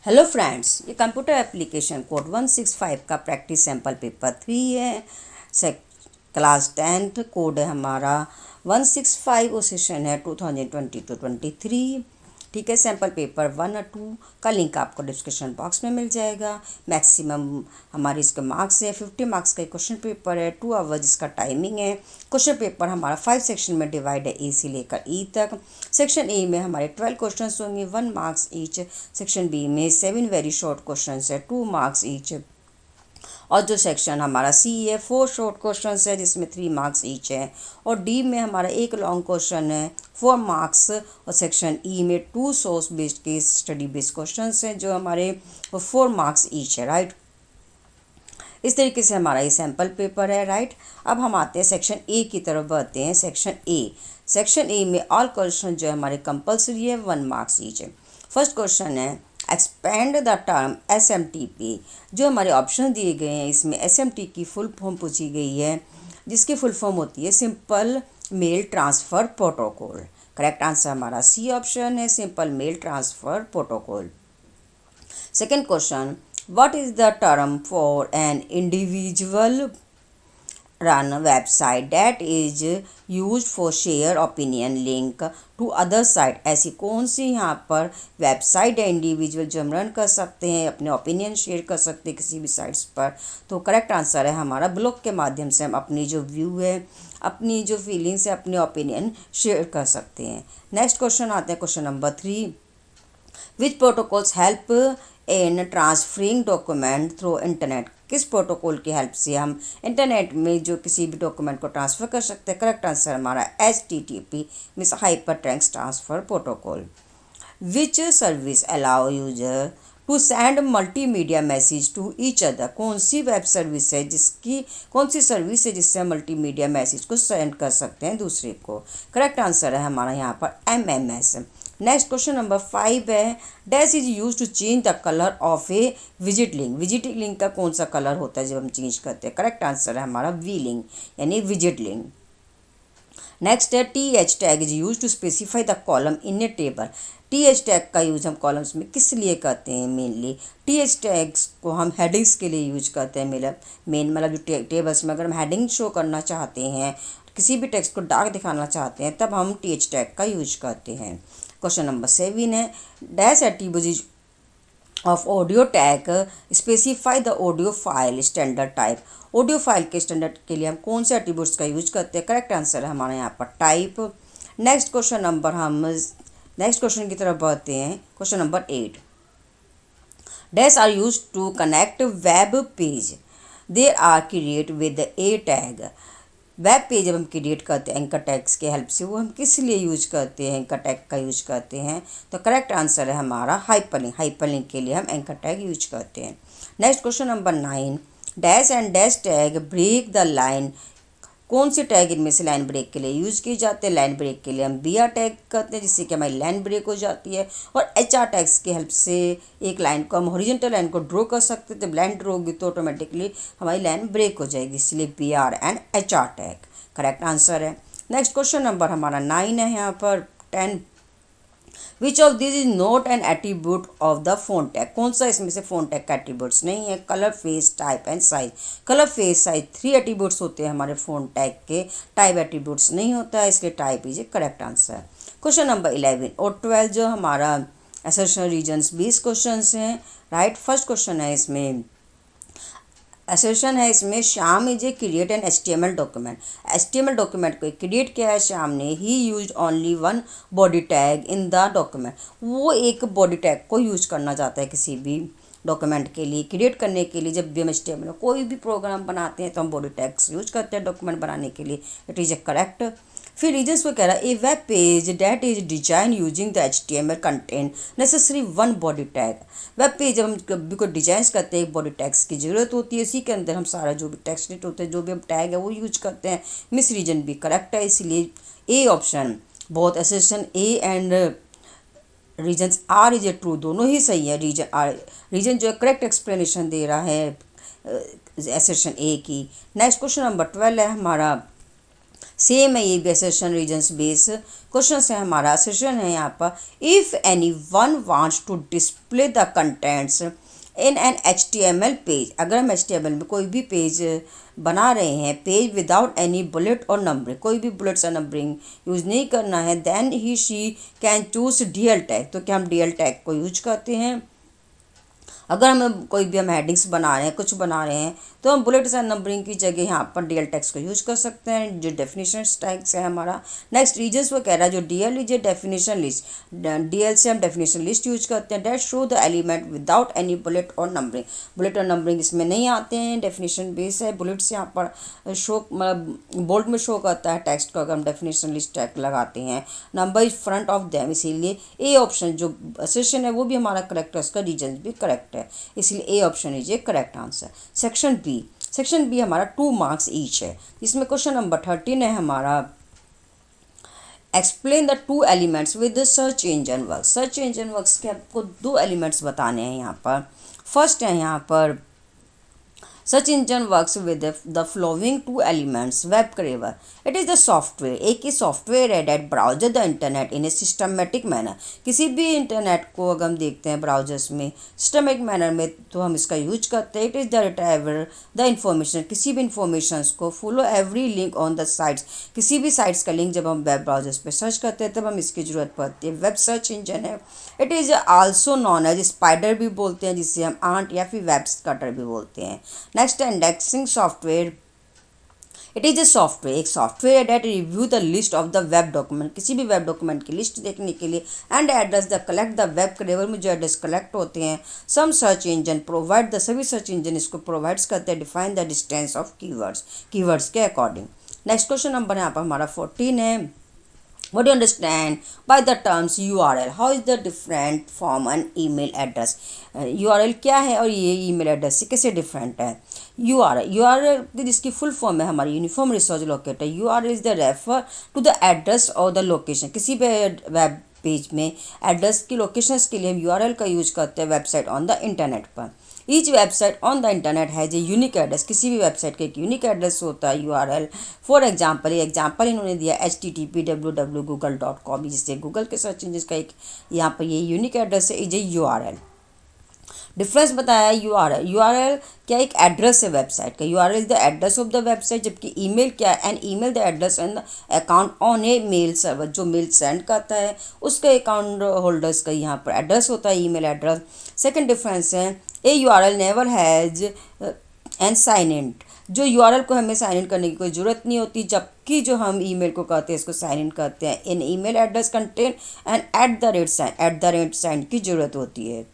Hello friends, ये computer application code 165 का practice sample paper 3 है। क्लास 10th कोड है हमारा 165 और सेशन है 2020 to 23। ठीक है, सैम्पल पेपर 1 और 2 का लिंक आपको डिस्क्रिप्शन बॉक्स में मिल जाएगा। मैक्सिमम हमारे इसके मार्क्स है, 50 मार्क्स का क्वेश्चन पेपर है, 2 आवर्स इसका टाइमिंग है। क्वेश्चन पेपर हमारा 5 सेक्शन में डिवाइड है, ए से लेकर ई तक। सेक्शन ए में हमारे 12 क्वेश्चन होंगे, 1 मार्क्स ईच। सेक्शन बी में 7 वेरी शॉर्ट क्वेश्चन है, 2 मार्क्स ईच। और जो सेक्शन हमारा सी है 4 शॉर्ट क्वेश्चन है जिसमें 3 मार्क्स ईच है। और डी में हमारा एक लॉन्ग क्वेश्चन है 4 मार्क्स। और सेक्शन ई में 2 सोर्स बेस्ड के स्टडी बेस्ड क्वेश्चन हैं जो हमारे 4 मार्क्स ईच है। राइट, इस तरीके से हमारा ये सैम्पल पेपर है। राइट, अब हम आते हैं सेक्शन ए की तरफ बढ़ते हैं। सेक्शन ए में ऑल क्वेश्चन जो है हमारे कंपलसरी है, 1 मार्क्स ईच है। फर्स्ट क्वेश्चन है एक्सपेंड द टर्म SMTP। जो हमारे ऑप्शन दिए गए हैं इसमें SMT की फुल फॉर्म पूछी गई है, जिसकी फुल फॉर्म होती है simple mail transfer protocol. Correct answer हमारा सी ऑप्शन है, simple mail transfer protocol. Second question, what is the term for an individual run website that is used for share opinion link to other site। ऐसी कौन सी यहाँ पर website है individual जो हम run कर सकते हैं, अपने ओपिनियन शेयर कर सकते हैं किसी भी साइट्स पर। तो करेक्ट आंसर है हमारा ब्लॉग के माध्यम से हम अपनी जो व्यू है, अपनी जो फीलिंग्स है, अपने ओपिनियन शेयर कर सकते हैं। नेक्स्ट क्वेश्चन आते हैं question number 3। Which protocols help in transferring document through internet. किस प्रोटोकॉल की हेल्प से हम इंटरनेट में जो किसी भी डॉक्यूमेंट को ट्रांसफ़र कर सकते हैं। करेक्ट आंसर हमारा HTTP means hyper text transfer protocol. Which service allow user to send multimedia message to each other. कौन सी वेब सर्विस है जिससे हम मल्टीमीडिया मैसेज को सेंड कर सकते हैं दूसरे को। करेक्ट आंसर है हमारा यहाँ पर MMS। नेक्स्ट क्वेश्चन नंबर 5 है dash is use to change the colour of a visit link. Visit link का कौन सा कलर होता है जब हम चेंज करते हैं। करेक्ट आंसर है हमारा वी लिंक यानी विजिट लिंक। नेक्स्ट है TH tag is use to specify the column in a table. TH tag का यूज हम कॉलम्स में किस लिए करते हैं। मेनली TH टैग्स को हम हेडिंग्स के लिए यूज करते हैं। मतलब जो टेबल्स में अगर हम हेडिंग शो करना चाहते हैं, किसी भी टेक्स्ट को डार्क दिखाना चाहते हैं, तब हम TH टैग का यूज करते हैं। क्वेश्चन नंबर 7 है dash attributes of audio tag specify the audio file standard type. Audio file के स्टैंडर्ड के लिए हम कौन से एट्रीब्यूट्स का यूज करते हैं। करेक्ट आंसर है हमारा यहाँ पर टाइप। नेक्स्ट क्वेश्चन की तरफ बढ़ते हैं। Question number 8 dash are use to connect web page there are create with a tag. Web page जब हम क्रिएट करते हैं एंकर टैग्स के हेल्प से, वो हम किस लिए यूज करते हैं, एंकर टैग का यूज करते हैं। तो करेक्ट आंसर है हमारा हाइपरलिंक के लिए हम एंकर टैग यूज करते हैं। Next question number 9 dash and dash tag break the line. कौन सी टैग इनमें से लाइन ब्रेक के लिए यूज किए जाते हैं। लाइन ब्रेक के लिए हम BR टैग करते हैं जिससे कि हमारी लाइन ब्रेक हो जाती है। और HR टैग्स की हेल्प से एक लाइन को हम हॉरिजॉन्टल लाइन को ड्रॉ कर सकते हैं। जब लाइन ड्रॉ होगी तो ऑटोमेटिकली हमारी लाइन ब्रेक हो जाएगी, इसलिए BR and HR tag correct answer है। नेक्स्ट क्वेश्चन नंबर हमारा 9 है यहाँ पर 10 which of this is not an attribute of the phone tag. कौन सा इसमें से फोन टैग का एट्रीब्यूट्स नहीं है। Colour, face, type and size. Colour, face, size 3 attributes होते हैं हमारे फोन टैग के। टाइप एट्रीब्यूट्स नहीं होता है, इसलिए type is a correct answer. Question number 11 और 12 जो हमारा असर्शन रीजन्स 20 क्वेश्चन हैं। राइट, फर्स्ट क्वेश्चन है इसमें असर्शन है इसमें Shyam is a create an HTML document. HTML document को क्रिएट किया है श्याम ने। ही use only 1 body tag in the document. वो एक बॉडी टैग को यूज करना चाहता है किसी भी डॉक्यूमेंट के लिए, क्रिएट करने के लिए। जब भी हम HTML कोई भी प्रोग्राम बनाते हैं तो हम बॉडी टैग्स यूज करते हैं डॉक्यूमेंट बनाने के लिए। It is a correct. फिर रीजन्स को कह रहा है a web page that is design using the HTML content necessary 1 body tag. Web page जब हम कभी को डिजाइन करते हैं एक बॉडी टैग्स की ज़रूरत होती है, इसी के अंदर हम सारा जो भी टेक्स्ट नेट होते हैं, जो भी हम टैग है वो यूज करते हैं। मिस रीजन भी करेक्ट है, इसलिए A option both assertion A and reasons are is a true दोनों ही सही है। रीजन जो है करेक्ट एक्सप्लेनेशन दे रहा है असर्शन ए की। नेक्स्ट क्वेश्चन नंबर 12 है हमारा सेम है ये भी assertion रीजन्स बेस क्वेश्चन है हमारा। assertion है यहाँ पर, if any one wants to display the contents in an HTML page, अगर हम HTML में कोई भी पेज बना रहे हैं, पेज विदाउट एनी बुलेट और नंबरिंग, कोई भी बुलेट्स और नंबरिंग यूज़ नहीं करना है, देन ही she can choose DL tag. तो क्या हम DL टैग को यूज करते हैं? अगर हम कोई भी हम हेडिंग्स बना रहे हैं, कुछ बना रहे हैं, तो हम बुलेट्स एंड नंबरिंग की जगह यहाँ पर DL टैग्स को यूज कर सकते हैं, जो डेफिनेशन टैग्स है हमारा। नेक्स्ट रीजन्स वो कह रहा है जो DL is a definition list, DL से हम डेफिनेशन लिस्ट यूज करते हैं, that show the element without any bullet और नंबरिंग। बुलेट और नंबरिंग इसमें नहीं आते हैं, डेफिनेशन बेस है। बुलेट्स यहाँ पर शो मतलब बोल्ड में शो करता है टेक्स्ट को, अगर हम डेफिनेशन लिस्ट टैग लगाते हैं, number is front of them, इसीलिए ए ऑप्शन जो assertion है वो भी हमारा करेक्ट है, उसका रीजन भी करेक्ट है, इसलिए A option is a correct answer. Section B हमारा 2 मार्क्स ईच है, जिसमें क्वेश्चन नंबर 13 है हमारा, explain the 2 elements with search engine work. Search engine works के आपको 2 एलिमेंट्स बताने हैं यहाँ पर। फर्स्ट है यहाँ पर, search engine works with the following 2 elements. Web crawler, it is the software, एक ही सॉफ्टवेयर है that browser the internet in a systematic manner. किसी भी इंटरनेट को अगर हम देखते हैं ब्राउजर्स में सिस्टमेटिक मैनर में, तो हम इसका यूज करते हैं। It is the retriever the information, किसी भी इंफॉर्मेशन को, follow every link on the sites, किसी भी साइट्स का लिंक जब हम वेब ब्राउजर्स पे सर्च करते हैं तब हम इसकी ज़रूरत पड़ती है। वेब सर्च इंजन है। It is also known as spider भी बोलते हैं, जिसे हम आंट या फिर वेब कटर भी बोलते हैं। नेक्स्ट है indexing software. It is a software, एक software that review the list of the web document, किसी भी वेब डॉक्यूमेंट की लिस्ट देखने के लिए, and address the collect the web crawler में जो एड्रेस कलेक्ट होते हैं। Some search engine provide the, सभी सर्च इंजन इसको प्रोवाइड्स करते हैं, define the distance of keywords के अकॉर्डिंग। नेक्स्ट क्वेश्चन नंबर यहाँ पर हमारा 14 है, what do you understand by the terms URL? How is the different from an email address? URL क्या है और ये ईमेल एड्रेस से कैसे डिफरेंट है? URL जिसकी फुल फॉर्म है हमारी uniform resource locator. URL is the refer to the address or the location. किसी भी वेब पेज में एड्रेस की लोकेशंस के लिए हम URL का यूज करते हैं वेबसाइट ऑन द इंटरनेट पर। Each website on the internet has a unique address, किसी भी वेबसाइट का एक यूनिक एड्रेस होता है URL। फॉर एग्जाम्पल, ये एग्जाम्पल इन्होंने दिया HTTP www.google.com, जिससे गूगल के सर्च इंजन का एक यहाँ पर ये यूनिक एड्रेस है, इज ए URL। डिफरेंस बताया URL क्या, एक एड्रेस है वेबसाइट का। URL is the address of the website, जबकि ईमेल क्या है, and email the address and account on a mail server, जो मेल सेंड करता है उसका अकाउंट होल्डर्स का यहाँ पर एड्रेस होता है, ईमेल एड्रेस। सेकंड डिफरेंस है, a URL never has an sign in, जो URL को हमें साइन इन करने की कोई ज़रूरत नहीं होती, जबकि जो हम ईमेल को करते हैं इसको साइन इन करते हैं। In email address contain and at the rate sign की ज़रूरत होती है।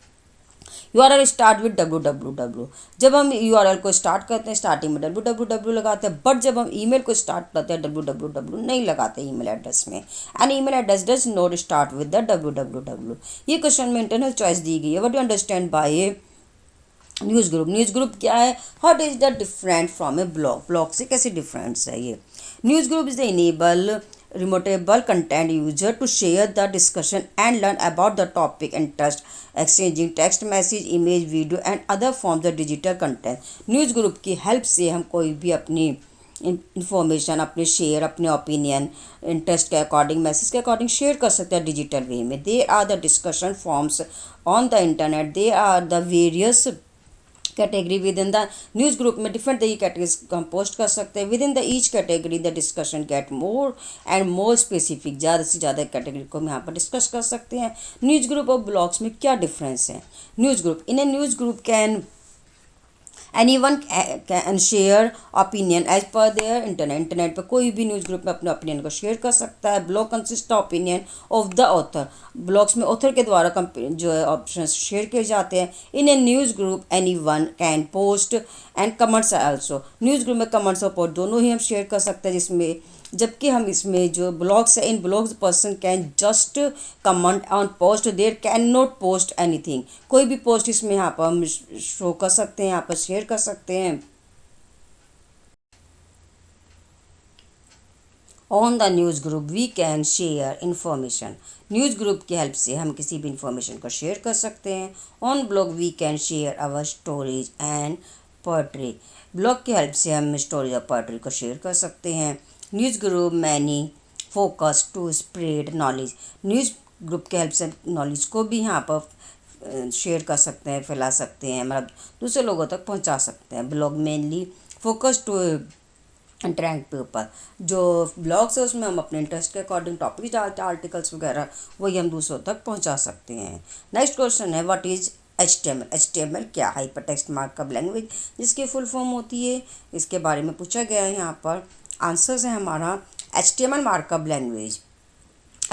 URL स्टार्ट विद www, जब हम URL को स्टार्ट करते हैं स्टार्टिंग में www लगाते हैं, बट जब हम ईमेल को स्टार्ट करते हैं www नहीं लगाते ईमेल एड्रेस में। And email address does not start with the www। ये क्वेश्चन में इंटरनल चॉइस दी गई है। What do you understand by A news group? News group क्या है? What is the different from A blog? Blog से कैसे difference है ये? News group is the enable remoteable content user to share the discussion and learn about the topic interest, exchanging text message, image, video and other forms of digital content। News group की help से हम कोई भी अपनी information, अपने share, अपने opinion, interest के according, message के अकॉर्डिंग शेयर कर सकते हैं डिजिटल वे में। They are the discussion forms on the internet, they are the various category within the news group में डिफरेंट तरह की कैटेगरीज को हम पोस्ट कर सकते हैं। Within the each category the discussion get more and more specific, ज़्यादा से ज़्यादा कैटेगरी को हम यहाँ पर डिस्कस कर सकते हैं। न्यूज़ ग्रुप और ब्लॉग्स में क्या डिफरेंस है? News group, in a news group can anyone can share opinion as per their internet पर कोई भी न्यूज़ ग्रुप में अपने ओपिनियन को शेयर कर सकता है। Blog consist opinion of the author, blogs में ऑथर के द्वारा जो है ऑप्शन शेयर किए जाते हैं। In a news group anyone can post and comments also, news group में कमेंट्स और पोस्ट दोनों ही हम शेयर कर सकते हैं, जिसमें जबकि हम इसमें जो ब्लॉग्स है, in blogs person can just comment on post, there can not post anything, कोई भी पोस्ट इसमें यहाँ पर हम शो कर सकते हैं, यहाँ पर शेयर कर सकते हैं। On the news group we can share information, news group की हेल्प से हम किसी भी इंफॉर्मेशन को शेयर कर सकते हैं। On blog we can share our stories and poetry, blog की हेल्प से हम स्टोरीज और पोएट्री को शेयर कर सकते हैं। News group many focus to spread knowledge. News group के हेल्प से नॉलेज को भी यहाँ पर शेयर कर सकते हैं, फैला सकते हैं, मतलब दूसरे लोगों तक पहुँचा सकते हैं। Blog mainly focus to interact paper. जो ब्लॉग्स है उसमें हम अपने इंटरेस्ट के अकॉर्डिंग टॉपिक्स डालते हैं, आर्टिकल्स वगैरह, वही हम दूसरों तक पहुंचा सकते हैं। नेक्स्ट क्वेश्चन है व्हाट इज़ HTML। HTML क्या? हाइपरटेक्स्ट मार्कअप लैंग्वेज, जिसकी फुल फॉर्म होती है, इसके बारे में पूछा गया है यहाँ पर। आंसर्स है हमारा HTML मार्कअप लैंग्वेज।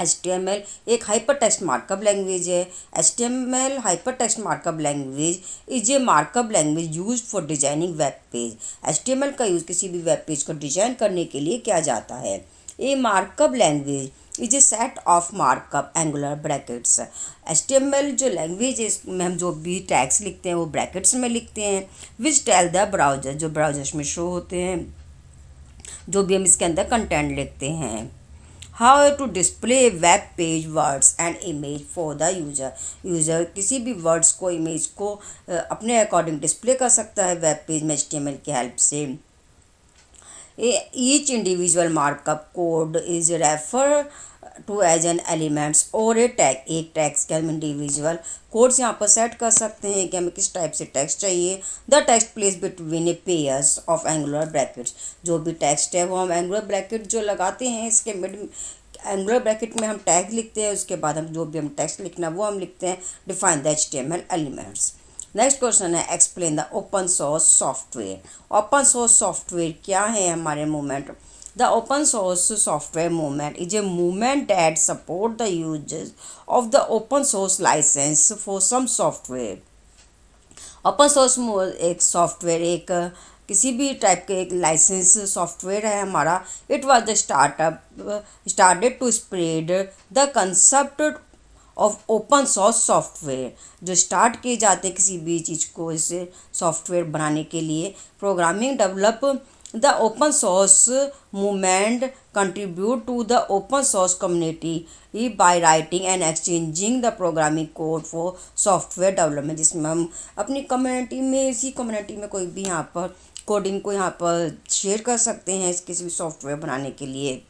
HTML एक हाइपरटेक्स्ट मार्कअप लैंग्वेज है। HTML hypertext markup language is A markup language used for designing web page. HTML का यूज़ किसी भी वेब पेज को डिजाइन करने के लिए किया जाता है। A markup language is a set of markup angular brackets. HTML जो लैंग्वेज है इसमें हम जो भी टैग्स लिखते हैं वो ब्रैकेट्स में लिखते हैं। विच टेल द ब्राउजर, जो ब्राउजर्स में शो होते हैं, जो भी हम इसके अंदर कंटेंट लिखते हैं। How to display web page words and image for the user. User किसी भी वर्ड्स को, इमेज को अपने अकॉर्डिंग डिस्प्ले कर सकता है वेब पेज में HTML की हेल्प से। Each individual markup code is refer to as an elements or a tag. एक टैग्स के हम इंडिविजुअल कोड्स यहाँ पर सेट कर सकते हैं कि हमें किस टाइप से टेक्स्ट चाहिए। The text place between A pairs of angular brackets. जो भी टेक्स्ट है वो हम एंगुलर ब्रैकेट जो लगाते हैं, इसके मिड एंगुलर ब्रैकेट में हम टैग लिखते हैं, उसके बाद हम जो भी हम टेक्स्ट लिखना वो हम लिखते हैं। Define the HTML elements. Next question है explain the open source software. Open source software क्या है हमारे movement. The open source software movement is a movement that support the uses of the open source license for some software. Open source एक software, एक किसी भी type के एक licence software है हमारा। It was the started to spread the concept of open source software. जो start किए जाते हैं किसी भी चीज़ को इसे सॉफ्टवेयर बनाने के लिए। Programming develop the open source movement contribute to the open source community by writing and exchanging the programming code for software development. जिसमें हम अपनी कम्युनिटी में, इसी कम्युनिटी में कोई भी यहाँ पर कोडिंग को यहाँ पर शेयर कर सकते हैं किसी भी सॉफ्टवेयर बनाने के लिए।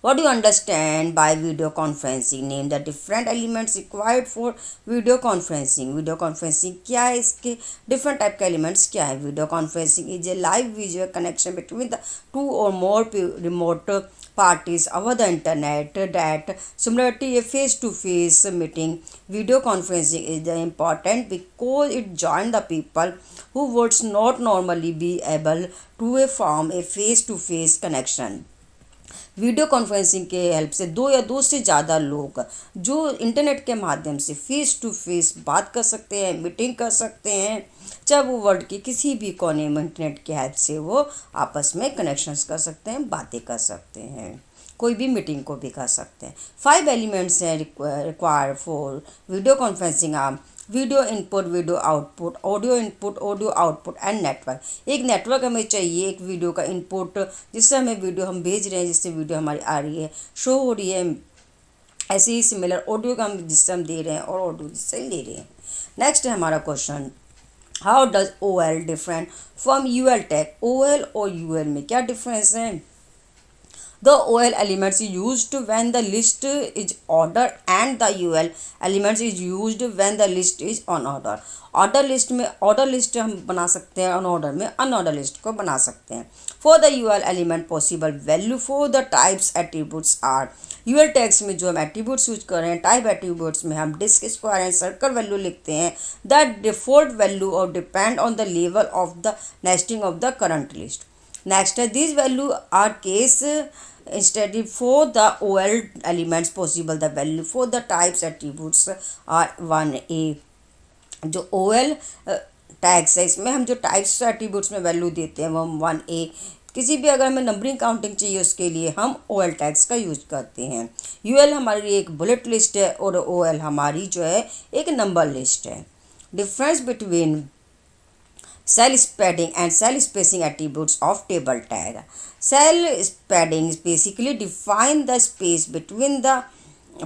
What do you understand by video conferencing? Name the different elements required for video conferencing. Video conferencing क्या है, इसके different type के elements क्या है। Video conferencing is a live visual connection between the two or more remote parties over the internet that similar to a face-to-face meeting. Video conferencing is important because it joins the people who would not normally be able to form a face-to-face connection. Video conferencing के help से दो या दो से ज़्यादा लोग जो internet के माध्यम से फेस टू फेस बात कर सकते हैं, मीटिंग कर सकते हैं, चाहे वो वर्ल्ड के किसी भी कोने में इंटरनेट के हेल्प से वो आपस में कनेक्शंस कर सकते हैं, बातें कर सकते हैं, कोई भी मीटिंग को भी कर सकते हैं। 5 एलिमेंट्स हैं रिक्वायर फॉर वीडियो कॉन्फ्रेंसिंग। आप video input, video output, audio input, audio output and network. एक नेटवर्क हमें चाहिए, एक वीडियो का इनपुट जिससे हमें वीडियो हम भेज रहे हैं, जिससे वीडियो हमारी आ रही है, शो हो रही है। ऐसे ही सिमिलर ऑडियो का हम जिससे हम दे रहे हैं और ऑडियो जिससे ले रहे हैं। नेक्स्ट है हमारा question, how does OL different from UL tag. OL और UL में क्या डिफरेंस है। The OL elements is used when the list is ordered and the UL elements is used when the list is unordered. Order list में order list हम बना सकते हैं, unordered में अनऑर्डर लिस्ट को बना सकते हैं। For the UL element possible value for the types attributes are. UL tags में जो हम एट्रीब्यूट्स यूज कर रहे हैं, टाइप एट्रीब्यूट्स में हम disc, square and circle value लिखते हैं। द डिफॉल्ट वैल्यू और depend on the level of the nesting of the current list. Next है this value are case instead for the OL elements possible the value for the types attributes are 1A। जो OL tags है इसमें हम जो types attributes में value देते हैं वो हम 1A। किसी भी अगर हमें नंबरिंग काउंटिंग चाहिए उसके लिए हम OL टैग्स का यूज करते हैं। UL हमारे लिए एक बुलेट लिस्ट है और OL हमारी जो है एक नंबर लिस्ट है। Difference between cell padding and cell spacing attributes of table tag. Cell padding basically define the space between the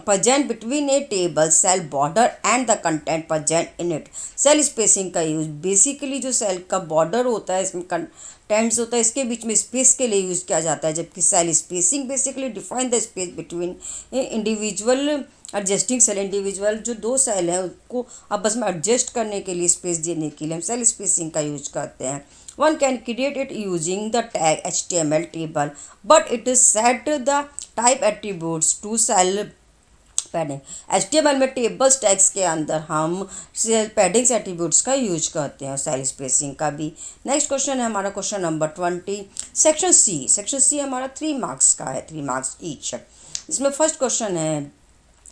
present between a table cell border and the content present in it। Cell spacing का use basically जो cell का border होता है इसमें contents होता है इसके बीच में स्पेस के लिए यूज़ किया जाता है, जबकि cell spacing basically define the space between individual adjusting cell. Individual जो दो सेल हैं उसको आपस में एडजस्ट करने के लिए स्पेस देने के लिए हम सेल स्पेसिंग का यूज करते हैं। One can create it using the tag HTML table, but it is set the type attributes to cell padding। HTML में टेबल्स टैग्स के अंदर हम सेल पैडिंग्स एट्रीब्यूट्स का यूज करते हैं, सेल स्पेसिंग का भी। नेक्स्ट क्वेश्चन है हमारा question number 20, section C. Section C हमारा 3 मार्क्स का है, 3 मार्क्स ईच। इसमें फर्स्ट क्वेश्चन है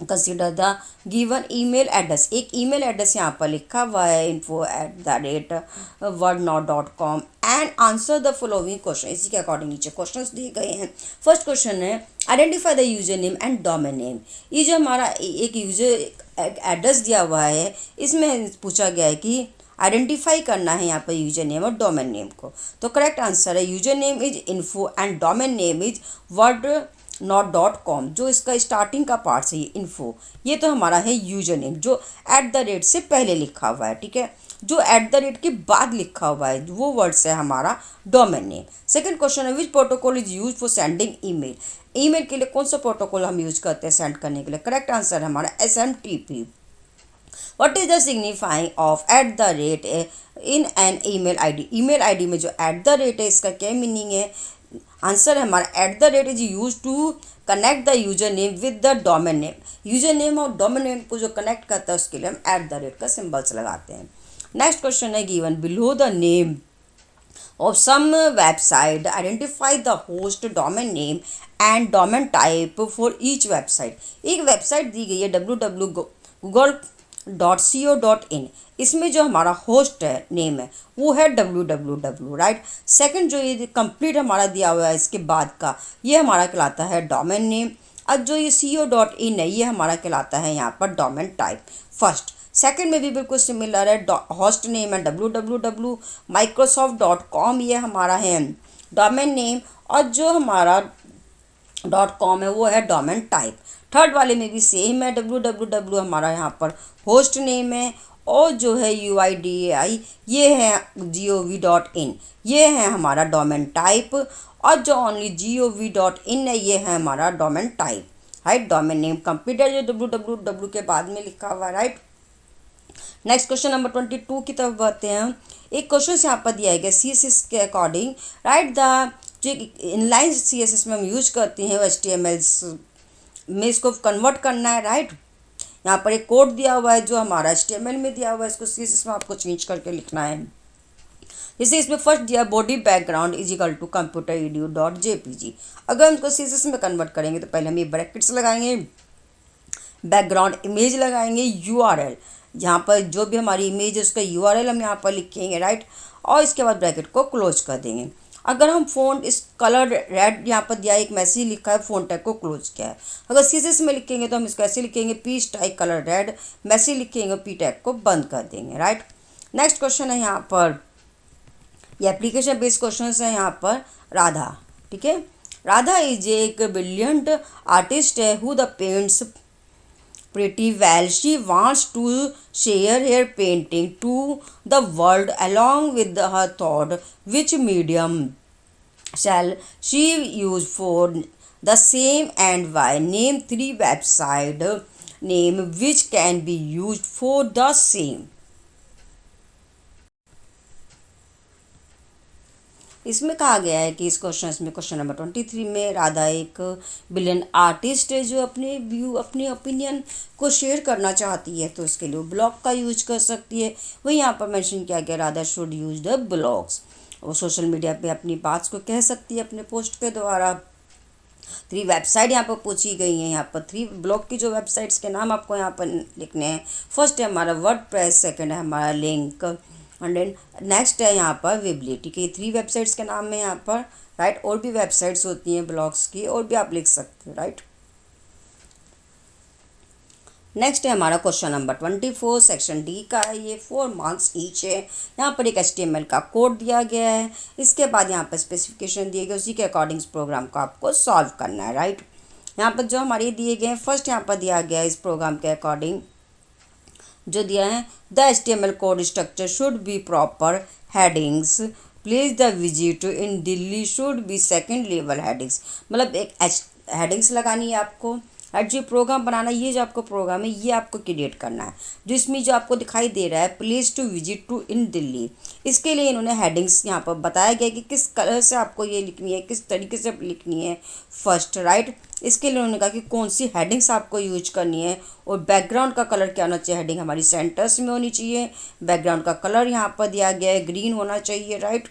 consider the given email address. एक ईमेल एड्रेस यहाँ पर लिखा हुआ है info@wordnot.com and answer the following question. इसी के अकॉर्डिंग नीचे क्वेश्चंस दिए गए हैं। फर्स्ट क्वेश्चन है identify the user name and domain name. ये जो हमारा एक यूजर एड्रेस दिया हुआ है इसमें पूछा गया है कि आइडेंटिफाई करना है यहाँ पर यूजर नेम और डोमेन नेम को। तो करेक्ट आंसर है user name is info and domain name is wordnot.com। जो इसका स्टार्टिंग का पार्ट है ये इन्फो, ये तो हमारा है यूजर नेम जो @ से पहले लिखा हुआ है, ठीक है। जो @ के बाद लिखा हुआ है वो वर्ड्स है हमारा डोमेन नेम। सेकंड क्वेश्चन है विच protocol is use for sending email. Email के लिए कौन सा प्रोटोकॉल हम यूज करते हैं सेंड करने के लिए। करेक्ट आंसर है हमारा SMTP। What is the signifying of @ in an email ID। Email ID में जो @ है इसका क्या मीनिंग है। आंसर है हमारा @ is use to connect the user name with the domain name. User name और डोमेन नेम को जो कनेक्ट करता है उसके लिए हम @ का सिंबल्स लगाते हैं। नेक्स्ट क्वेश्चन है given below the name of some website identify the host domain name and domain type for each website। एक वेबसाइट दी गई है www.google.co.in। इसमें जो हमारा होस्ट है नेम है वो है www, राइट। सेकंड जो ये कंप्लीट हमारा दिया हुआ है इसके बाद का ये हमारा कहलाता है डोमेन नेम। अब जो ये co.in है ये हमारा कहलाता है यहाँ पर डोमेन टाइप। फर्स्ट सेकंड में भी बिल्कुल सिमिलर है। होस्ट नेम है www.microsoft.com, ये हमारा है डोमेन नेम, और जो हमारा .com है वो है डोमेन टाइप। थर्ड वाले में भी सेम है, www हमारा यहाँ पर होस्ट नेम है, और जो है UIDAI ये है gov.in, ये है हमारा डोमेन टाइप, और जो ओनली gov.in है ये है हमारा domain type, right. Domain name complete है जो www के बाद में लिखा हुआ है, राइट। नेक्स्ट क्वेश्चन नंबर 22 की तरफ बढ़ते हैं। एक क्वेश्चन यहाँ पर दिया गया CSS के अकॉर्डिंग, राइट द जो इनलाइन CSS में हम यूज करते हैं HTML में इसको कन्वर्ट करना है, राइट। यहाँ पर एक कोड दिया हुआ है जो हमारा HTML में दिया हुआ है, इसको CSS में आपको चेंज करके लिखना है। जैसे इसमें फर्स्ट दिया body background is equal to computeredu.jpg। अगर हम इसको CSS में कन्वर्ट करेंगे तो पहले हम ये ब्रैकेट्स लगाएंगे, बैकग्राउंड इमेज लगाएंगे, URL यहाँ पर जो भी हमारी इमेज है उसका URL हम यहाँ पर लिखेंगे, राइट, और इसके बाद ब्रैकेट को क्लोज कर देंगे। अगर हम फ़ॉन्ट इस कलर रेड यहाँ पर दिया है, एक मैसेज लिखा है, फ़ॉन्ट टैग को क्लोज किया है। अगर CSS में लिखेंगे तो हम इसको ऐसे लिखेंगे P style colour red, message लिखेंगे P टैग को बंद कर देंगे, राइट। नेक्स्ट क्वेश्चन है यहाँ पर ये एप्लीकेशन बेस्ड क्वेश्चन है यहाँ पर राधा, ठीक है। राधा इज एक ब्रिलियंट आर्टिस्ट है who the paints pretty well। She wants to share her painting to the world along with her thought। Which medium shall she use for the same and why? Name 3 website name which can be used for the same। इसमें कहा गया है कि इस question number 23 में राधा एक brilliant artist है जो अपने व्यू अपने ओपिनियन को शेयर करना चाहती है, तो उसके लिए ब्लॉग का यूज कर सकती है। वही यहाँ पर मेंशन किया गया Radha should use the blogs. वो सोशल मीडिया पे अपनी बात को कह सकती है अपने पोस्ट के द्वारा। 3 वेबसाइट यहाँ पर पूछी गई हैं। यहाँ पर 3 ब्लॉग की जो वेबसाइट्स के नाम आपको यहाँ पर लिखने हैं। फर्स्ट है हमारा वर्डप्रेस, सेकंड है हमारा लिंक, एंड देन नेक्स्ट है यहाँ पर वेबली, ठीक है। 3 वेबसाइट्स के नाम है यहाँ पर, राइट। और भी वेबसाइट्स होती हैं ब्लॉग्स की, और भी आप लिख सकते हो, राइट। नेक्स्ट है हमारा क्वेश्चन नंबर 24 सेक्शन डी का है, ये 4 मार्क्स ईच है। यहाँ पर एक HTML का कोड दिया गया है, इसके बाद यहाँ पर स्पेसिफिकेशन दिए गए, उसी के अकॉर्डिंग प्रोग्राम को आपको सॉल्व करना है, राइट। यहाँ पर जो हमारे दिए गए हैं, फर्स्ट यहाँ पर दिया गया है इस प्रोग्राम के अकॉर्डिंग जो दिया है, the HTML code structure should be proper headings, place the visit in Delhi should be second level headings. मतलब एक हेडिंग्स लगानी है आपको, और जो प्रोग्राम बनाना है, ये जो आपको प्रोग्राम है ये आपको क्रिएट करना है। जो इसमें जो आपको दिखाई दे रहा है प्लेस टू विजिट टू इन दिल्ली, इसके लिए इन्होंने हेडिंग्स यहाँ पर बताया गया कि किस कलर से आपको ये लिखनी है, किस तरीके से लिखनी है फर्स्ट, राइट। इसके लिए उन्होंने कहा कि कौन सी हेडिंग्स आपको यूज करनी है, और बैकग्राउंड का कलर क्या होना चाहिए, हेडिंग हमारी सेंटर्स में होनी चाहिए, बैकग्राउंड का कलर यहाँ पर दिया गया है ग्रीन होना चाहिए, राइट।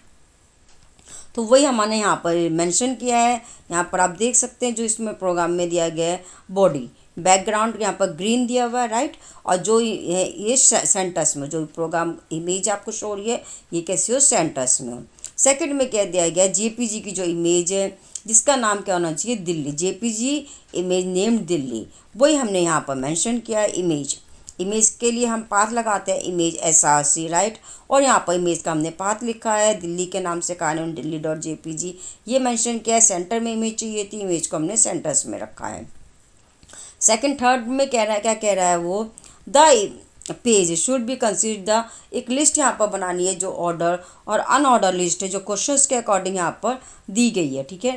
तो वही हमने यहाँ पर मेंशन किया है। यहाँ पर आप देख सकते हैं जो इसमें प्रोग्राम में दिया गया है, बॉडी बैकग्राउंड यहाँ पर ग्रीन दिया हुआ है, राइट। और जो ये सेंटर्स में जो प्रोग्राम इमेज आपको शो हो रही है, ये कैसे हो, सेंटर्स में हो। सेकंड में क्या दिया गया है, JPG की जो इमेज है जिसका नाम क्या होना चाहिए, Delhi, JPG image named Delhi, वही हमने यहाँ पर मेंशन किया है। इमेज के लिए हम पाथ लगाते हैं इमेज SRC, राइट। और यहाँ पर इमेज का हमने पाथ लिखा है दिल्ली के नाम से, कानून दिल्ली.jpg ये मेंशन किया है। सेंटर में इमेज चाहिए थी, इमेज को हमने सेंटर्स में रखा है। सेकंड थर्ड में कह रहा है, क्या कह रहा है वो, the page should be consider the, एक लिस्ट यहाँ पर बनानी है जो ऑर्डर और अनऑर्डर लिस्ट है जो क्वेश्चंस के अकॉर्डिंग यहाँ पर दी गई है, ठीक है।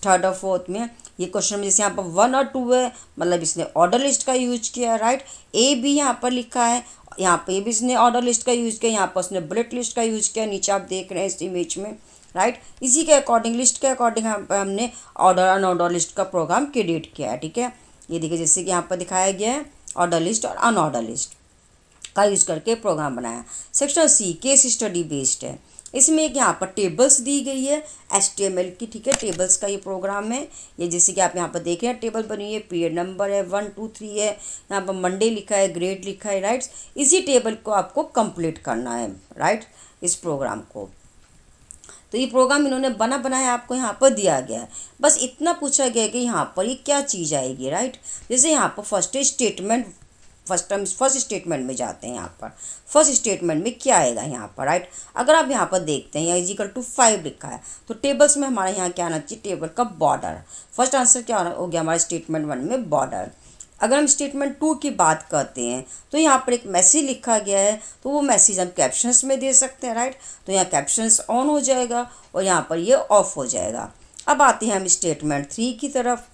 थर्ड और फोर्थ में ये क्वेश्चन में जैसे यहाँ पर 1 और 2 है, मतलब इसने ऑर्डर लिस्ट का यूज किया है, राइट। A भी यहाँ पर लिखा है, यहाँ पे भी इसने ऑर्डर लिस्ट का यूज किया, यहाँ पर उसने बुलेट लिस्ट का यूज किया, नीचे आप देख रहे हैं इस इमेज में, राइट। इसी के अकॉर्डिंग, लिस्ट के अकॉर्डिंग हमने ऑर्डर अनऑर्डर लिस्ट का प्रोग्राम क्रिएट किया है, ठीक है। ये देखिए जैसे कि यहाँ पर दिखाया गया है, ऑर्डर लिस्ट और अनऑर्डर लिस्ट का यूज करके प्रोग्राम बनाया। Section C case study based है। इसमें एक यहाँ पर टेबल्स दी गई है HTML की, ठीक है। टेबल्स का ये प्रोग्राम है, ये जैसे कि आप यहाँ पर देख रहे हैं टेबल बनी है, पीरियड नंबर है 1 2 3 है, यहाँ पर मंडे लिखा है, ग्रेड लिखा है, राइट। इसी टेबल को आपको कंप्लीट करना है, राइट, इस प्रोग्राम को। तो ये प्रोग्राम इन्होंने बनाया आपको यहाँ पर दिया गया है। बस इतना पूछा गया कि यहाँ पर ये क्या चीज़ आएगी, राइट। जैसे यहाँ पर फर्स्ट स्टेटमेंट में जाते हैं। यहाँ पर फर्स्ट स्टेटमेंट में क्या आएगा यहाँ पर, राइट। अगर आप यहाँ पर देखते हैं यहाँ =5 लिखा है, तो टेबल्स में हमारे यहाँ क्या आना चाहिए, टेबल का बॉर्डर। फर्स्ट आंसर क्या हो गया हमारे स्टेटमेंट 1 में, बॉर्डर। अगर हम स्टेटमेंट 2 की बात करते हैं तो यहाँ पर एक मैसेज लिखा गया है, तो वो मैसेज हम कैप्शंस में दे सकते हैं, राइट। तो यहाँ कैप्शंस ऑन हो जाएगा और यहाँ पर ये ऑफ हो जाएगा। अब आते हैं हम स्टेटमेंट 3 की तरफ।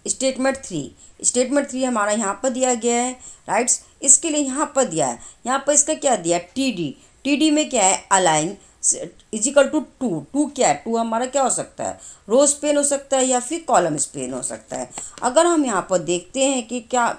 स्टेटमेंट थ्री हमारा यहाँ पर दिया गया है, राइट्स। इसके लिए यहाँ पर दिया है, यहाँ पर इसका क्या दिया है, TD में क्या है, अलाइन =2 क्या है, 2 हमारा क्या हो सकता है, रो स्पेन हो सकता है या फिर कॉलम स्पेन हो सकता है। अगर हम यहाँ पर देखते हैं कि क्या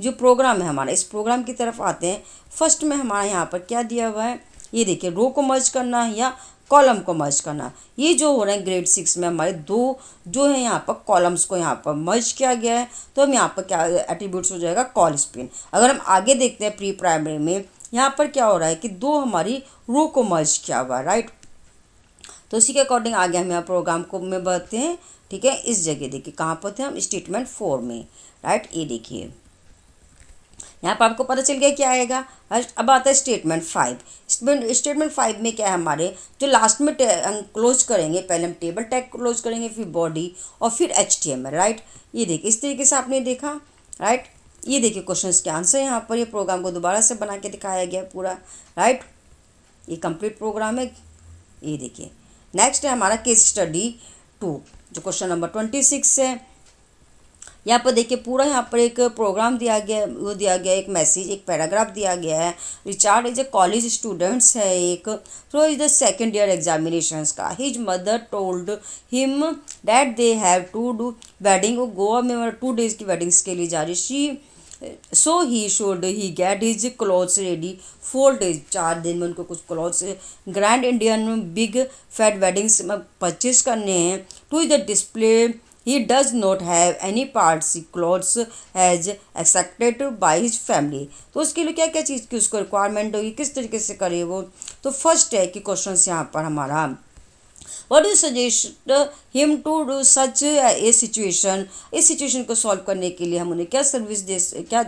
जो प्रोग्राम है हमारा, इस प्रोग्राम की तरफ आते हैं। फर्स्ट में हमारा यहाँ पर क्या दिया हुआ है, ये देखिए, रो को मर्ज करना है या कॉलम को मर्ज करना। ये जो हो रहा है ग्रेड 6 में हमारे 2 जो है यहाँ पर कॉलम्स को यहाँ पर मर्ज किया गया है, तो हम यहाँ पर क्या एट्रीब्यूट्स हो जाएगा, कॉल स्पेन। अगर हम आगे देखते हैं प्री प्राइमरी में, यहाँ पर क्या हो रहा है कि 2 हमारी रो को मर्ज किया हुआ है, राइट। तो इसी के अकॉर्डिंग आगे हम यहाँ प्रोग्राम को में बढ़ते हैं, ठीक है। इस जगह देखिए कहाँ पर थे हम, स्टेटमेंट 4 में, राइट। ये देखिए यहाँ पर आपको पता चल गया क्या आएगा। अब आता है स्टेटमेंट 5। स्टेटमेंट 5 में क्या है हमारे, जो लास्ट में हम क्लोज करेंगे, पहले हम टेबल टैग क्लोज करेंगे, फिर बॉडी और फिर HTML, राइट। ये देखिए इस तरीके से आपने देखा, राइट। ये देखिए क्वेश्चंस के आंसर यहाँ पर, ये प्रोग्राम को दोबारा से बना के दिखाया गया पूरा, राइट। ये कंप्लीट प्रोग्राम है। ये देखिए नेक्स्ट है हमारा केस स्टडी 2, जो क्वेश्चन नंबर 26 है। यहाँ पर देखिए पूरा यहाँ पर एक प्रोग्राम दिया गया, वो दिया गया एक मैसेज, एक पैराग्राफ दिया गया है। Richard is a college students है एक, through is the second year examinations का। His mother told him that they have to do wedding, वो गोवा में 2 डेज की वेडिंग्स के लिए जा रही। So he get his clothes ready 4 days, 4 दिन में उनको कुछ clothes grand Indian big fat weddings में परचेज करने हैं। To the display he does not have any parts clothes as accepted by his family। तो उसके लिए क्या क्या चीज़ की उसको रिक्वायरमेंट होगी, किस तरीके से करे वो। तो फर्स्ट है कि क्वेश्चन यहाँ पर हमारा, what do suggest him to do such a situation. इस सिचुएशन को सॉल्व करने के लिए हम उन्हें क्या सर्विस दे, क्या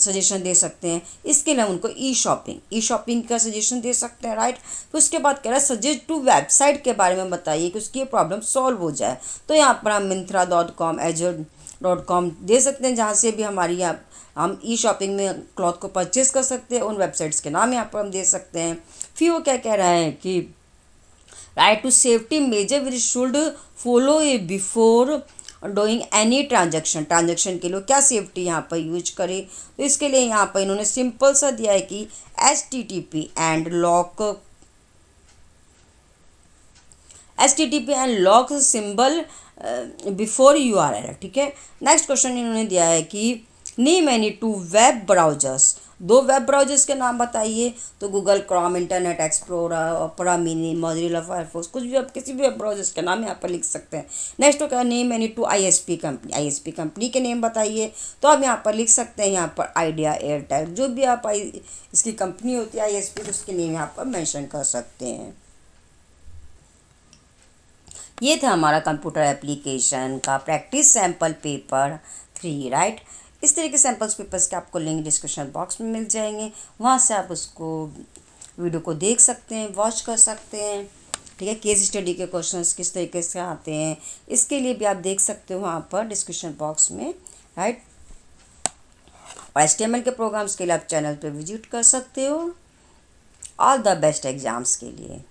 सजेशन दे सकते हैं। इसके लिए हम उनको ई शॉपिंग का सजेशन दे सकते हैं, राइट। फिर उसके बाद कह रहा है सजेस्ट टू वेबसाइट के बारे में बताइए कि उसकी ये प्रॉब्लम सॉल्व हो जाए। तो यहाँ पर हम Myntra.com, Azure.com दे सकते हैं, जहाँ से भी हमारी हम ई शॉपिंग में क्लॉथ को परचेज कर सकते हैं। उन वेबसाइट्स के नाम यहाँ पर हम दे सकते हैं। फिर वो क्या कह रहा है कि write two safety measure which should follow a before doing any transaction के लिए क्या सेफ्टी यहाँ पर यूज करें। तो इसके लिए यहाँ पर इन्होंने सिंपल सा दिया है कि HTTP and lock symbol before URL, ठीक है। नेक्स्ट क्वेश्चन इन्होंने दिया है कि name any 2 web browsers, 2 web browsers के नाम बताइए। तो Google Chrome, internet explorer, opera mini, Mozilla Firefox, कुछ भी आप किसी भी वेब ब्राउजर्स के नाम यहाँ पर लिख सकते हैं। नेक्स्ट क्या, नेम एनी 2 ISP कंपनी के नेम बताइए। तो आप यहाँ पर लिख सकते हैं, यहाँ पर आइडिया, एयरटेल, जो भी आप इसकी कंपनी होती है ISP, तो उसके नेम यहाँ पर मेंशन कर सकते हैं। ये था हमारा कंप्यूटर एप्लीकेशन का प्रैक्टिस सैम्पल पेपर 3, राइट। इस तरह के सैम्पल्स पेपर्स के आपको लिंक डिस्क्रिप्शन बॉक्स में मिल जाएंगे, वहाँ से आप उसको वीडियो को देख सकते हैं, वॉच कर सकते हैं, ठीक है। केस स्टडी के क्वेश्चंस किस तरीके से आते हैं इसके लिए भी आप देख सकते हो वहाँ पर डिस्क्रिप्शन बॉक्स में, राइट। और HTML के प्रोग्राम्स के लिए आप चैनल पर विजिट कर सकते हो। ऑल द बेस्ट एग्जाम्स के लिए।